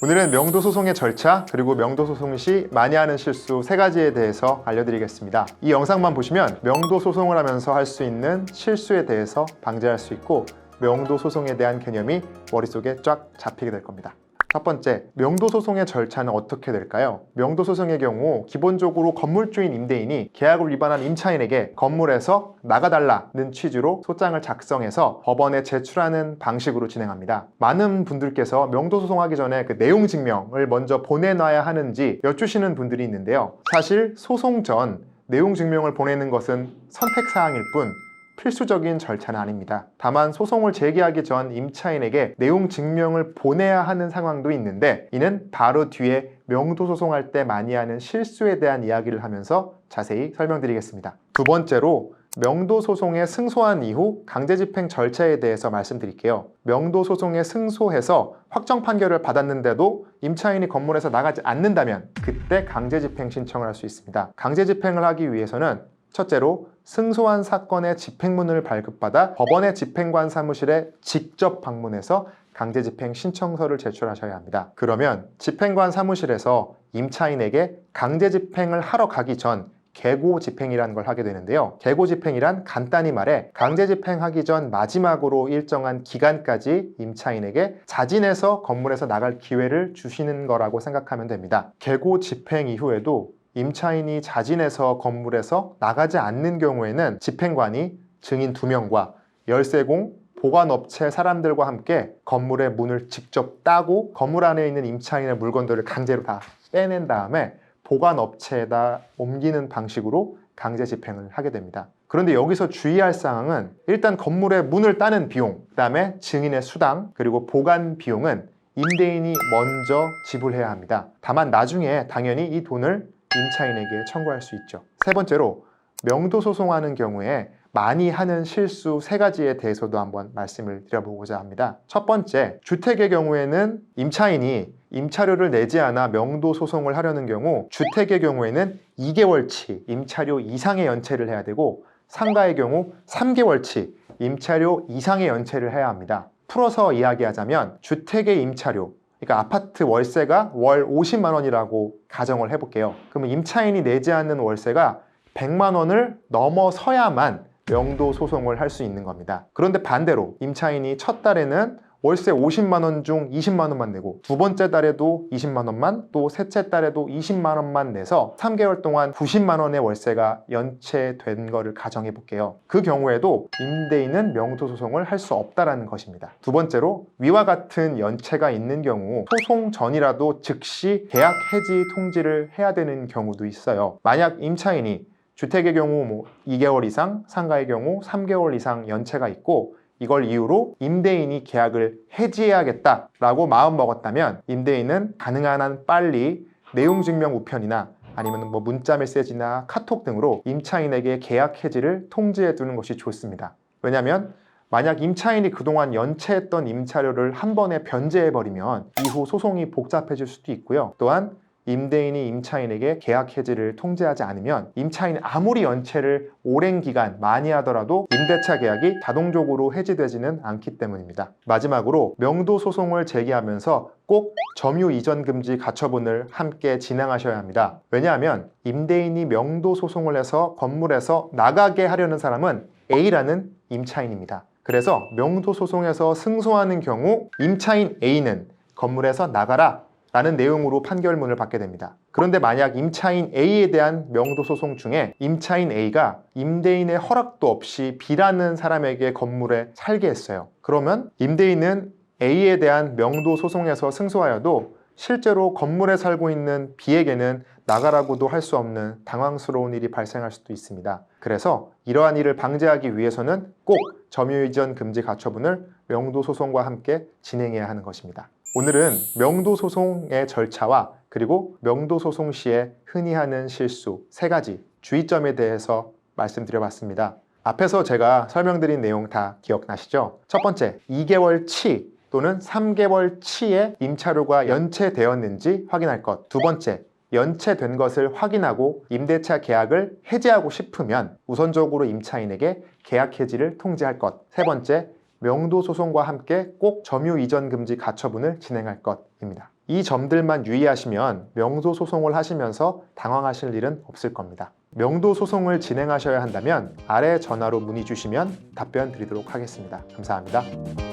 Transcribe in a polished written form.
오늘은 명도소송의 절차 그리고 명도소송 시 많이 하는 실수 3가지에 대해서 알려드리겠습니다. 이 영상만 보시면 명도소송을 하면서 할 수 있는 실수에 대해서 방지할 수 있고 명도소송에 대한 개념이 머릿속에 쫙 잡히게 될 겁니다. 첫 번째, 명도소송의 절차는 어떻게 될까요? 명도소송의 경우 기본적으로 건물주인 임대인이 계약을 위반한 임차인에게 건물에서 나가달라는 취지로 소장을 작성해서 법원에 제출하는 방식으로 진행합니다. 많은 분들께서 명도소송하기 전에 그 내용 증명을 먼저 보내놔야 하는지 여쭈시는 분들이 있는데요. 사실 소송 전 내용 증명을 보내는 것은 선택사항일 뿐 필수적인 절차는 아닙니다. 다만 소송을 제기하기 전 임차인에게 내용 증명을 보내야 하는 상황도 있는데 이는 바로 뒤에 명도소송할 때 많이 하는 실수에 대한 이야기를 하면서 자세히 설명드리겠습니다. 두 번째로 명도소송에 승소한 이후 강제집행 절차에 대해서 말씀드릴게요. 명도소송에 승소해서 확정 판결을 받았는데도 임차인이 건물에서 나가지 않는다면 그때 강제집행 신청을 할 수 있습니다. 강제집행을 하기 위해서는 첫째로 승소한 사건의 집행문을 발급받아 법원의 집행관 사무실에 직접 방문해서 강제집행 신청서를 제출하셔야 합니다. 그러면 집행관 사무실에서 임차인에게 강제집행을 하러 가기 전 계고집행이라는 걸 하게 되는데요. 계고집행이란 간단히 말해 강제집행하기 전 마지막으로 일정한 기간까지 임차인에게 자진해서 건물에서 나갈 기회를 주시는 거라고 생각하면 됩니다. 계고집행 이후에도 임차인이 자진해서 건물에서 나가지 않는 경우에는 집행관이 증인 2명과 열쇠공, 보관업체 사람들과 함께 건물의 문을 직접 따고 건물 안에 있는 임차인의 물건들을 강제로 다 빼낸 다음에 보관업체에다 옮기는 방식으로 강제 집행을 하게 됩니다. 그런데 여기서 주의할 사항은 일단 건물의 문을 따는 비용, 그 다음에 증인의 수당, 그리고 보관 비용은 임대인이 먼저 지불해야 합니다. 다만 나중에 당연히 이 돈을 임차인에게 청구할 수 있죠. 세 번째로 명도소송하는 경우에 많이 하는 실수 3가지에 대해서도 한번 말씀을 드려보고자 합니다. 첫 번째, 주택의 경우에는 임차인이 임차료를 내지 않아 명도소송을 하려는 경우 주택의 경우에는 2개월치 임차료 이상의 연체를 해야 되고 상가의 경우 3개월치 임차료 이상의 연체를 해야 합니다. 풀어서 이야기하자면 주택의 임차료, 그러니까 아파트 월세가 월 50만 원이라고 가정을 해볼게요. 그러면 임차인이 내지 않는 월세가 100만 원을 넘어서야만 명도소송을 할 수 있는 겁니다. 그런데 반대로 임차인이 첫 달에는 월세 50만 원 중 20만 원만 내고 두 번째 달에도 20만 원만 또 셋째 달에도 20만 원만 내서 3개월 동안 90만 원의 월세가 연체된 거를 가정해 볼게요. 그 경우에도 임대인은 명도소송을 할 수 없다라는 것입니다. 두 번째로 위와 같은 연체가 있는 경우 소송 전이라도 즉시 계약 해지 통지를 해야 되는 경우도 있어요. 만약 임차인이 주택의 경우 2개월 이상, 상가의 경우 3개월 이상 연체가 있고 이걸 이유로 임대인이 계약을 해지해야겠다라고 마음먹었다면 임대인은 가능한 한 빨리 내용증명 우편이나 아니면 문자 메시지나 카톡 등으로 임차인에게 계약 해지를 통지해 두는 것이 좋습니다. 왜냐하면 만약 임차인이 그동안 연체했던 임차료를 한 번에 변제해버리면 이후 소송이 복잡해질 수도 있고요. 또한 임대인이 임차인에게 계약 해지를 통지하지 않으면 임차인이 아무리 연체를 오랜 기간 많이 하더라도 임대차 계약이 자동적으로 해지되지는 않기 때문입니다. 마지막으로 명도소송을 제기하면서 꼭 점유 이전 금지 가처분을 함께 진행하셔야 합니다. 왜냐하면 임대인이 명도소송을 해서 건물에서 나가게 하려는 사람은 A라는 임차인입니다. 그래서 명도소송에서 승소하는 경우 임차인 A는 건물에서 나가라 라는 내용으로 판결문을 받게 됩니다. 그런데 만약 임차인 A에 대한 명도소송 중에 임차인 A가 임대인의 허락도 없이 B라는 사람에게 건물에 살게 했어요. 그러면 임대인은 A에 대한 명도소송에서 승소하여도 실제로 건물에 살고 있는 B에게는 나가라고도 할 수 없는 당황스러운 일이 발생할 수도 있습니다. 그래서 이러한 일을 방지하기 위해서는 꼭 점유이전 금지 가처분을 명도소송과 함께 진행해야 하는 것입니다. 오늘은 명도소송의 절차와 그리고 명도소송 시에 흔히 하는 실수 3가지 주의점에 대해서 말씀드려봤습니다. 앞에서 제가 설명드린 내용 다 기억나시죠? 첫 번째, 2개월치 또는 3개월치의 임차료가 연체되었는지 확인할 것. 두 번째, 연체된 것을 확인하고 임대차 계약을 해지하고 싶으면 우선적으로 임차인에게 계약 해지를 통지할 것. 세 번째, 명도소송과 함께 꼭 점유 이전 금지 가처분을 진행할 것입니다. 이 점들만 유의하시면 명도 소송을 하시면서 당황하실 일은 없을 겁니다. 명도 소송을 진행하셔야 한다면 아래 전화로 문의 주시면 답변 드리도록 하겠습니다. 감사합니다.